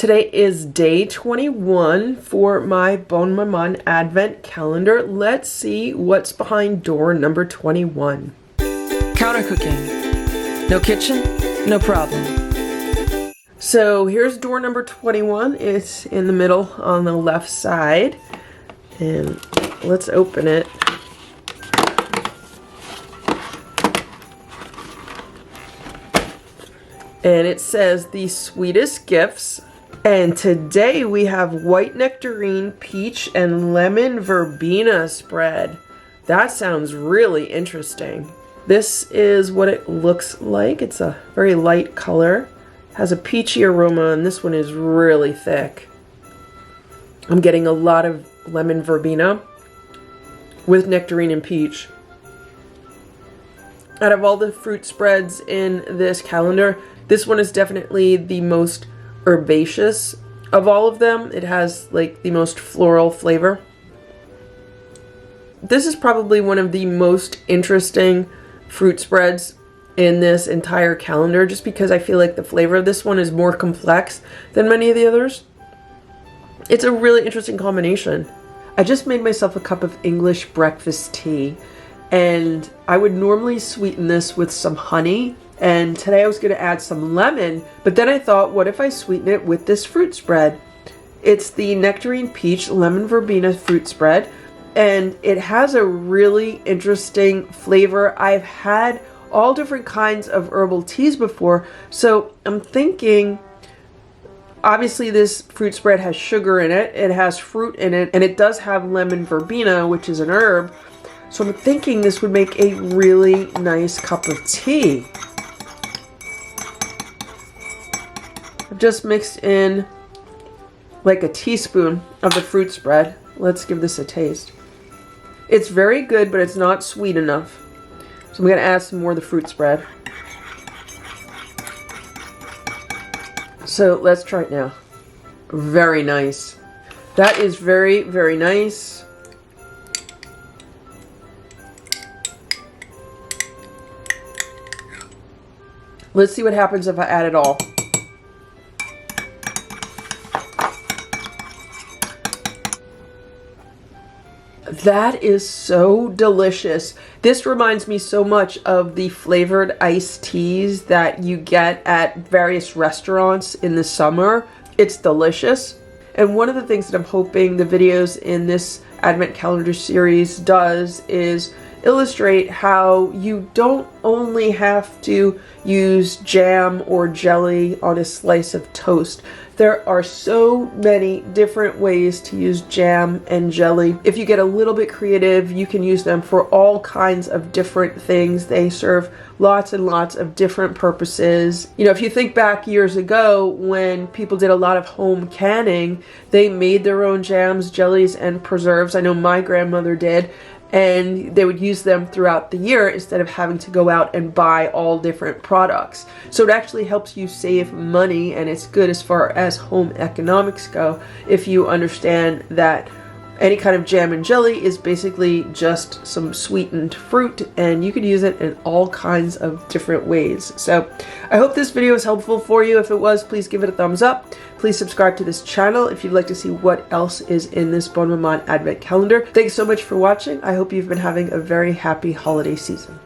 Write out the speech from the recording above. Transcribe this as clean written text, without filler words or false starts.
Today is day 21 for my Bonne Maman Advent Calendar. Let's see what's behind door number 21. Counter cooking. No kitchen, no problem. So here's door number 21. It's in the middle on the left side. And let's open it. And it says the sweetest gifts. And today we have White Nectarine, Peach, and Lemon Verbena spread. That sounds really interesting. This is what it looks like. It's a very light color. Has a peachy aroma, and this one is really thick. I'm getting a lot of lemon verbena with nectarine and peach. Out of all the fruit spreads in this calendar, this one is definitely the most herbaceous of all of them. It has like the most floral flavor. This is probably one of the most interesting fruit spreads in this entire calendar, just because I feel like the flavor of this one is more complex than many of the others. It's a really interesting combination. I just made myself a cup of English breakfast tea, and I would normally sweeten this with some honey. And today I was going to add some lemon, but then I thought, what if I sweeten it with this fruit spread? It's the Nectarine Peach Lemon Verbena fruit spread, and it has a really interesting flavor. I've had all different kinds of herbal teas before, so I'm thinking, obviously this fruit spread has sugar in it, it has fruit in it, and it does have lemon verbena, which is an herb. So I'm thinking this would make a really nice cup of tea. I've just mixed in like a teaspoon of the fruit spread. Let's give this a taste. It's very good, but it's not sweet enough. So I'm going to add some more of the fruit spread. So let's try it now. Very nice. That is very, very nice. Let's see what happens if I add it all. That is so delicious. This reminds me so much of the flavored iced teas that you get at various restaurants in the summer. It's delicious. And one of the things that I'm hoping the videos in this Advent Calendar series does is illustrate how you don't only have to use jam or jelly on a slice of toast. There are so many different ways to use jam and jelly. If you get a little bit creative, you can use them for all kinds of different things. They serve lots and lots of different purposes. You know, if you think back years ago when people did a lot of home canning, they made their own jams, jellies, and preserves. I know my grandmother did. And they would use them throughout the year instead of having to go out and buy all different products. So it actually helps you save money, and it's good as far as home economics go if you understand that any kind of jam and jelly is basically just some sweetened fruit, and you could use it in all kinds of different ways. So I hope this video was helpful for you. If it was, please give it a thumbs up. Please subscribe to this channel if you'd like to see what else is in this Bonne Maman Advent Calendar. Thanks so much for watching. I hope you've been having a very happy holiday season.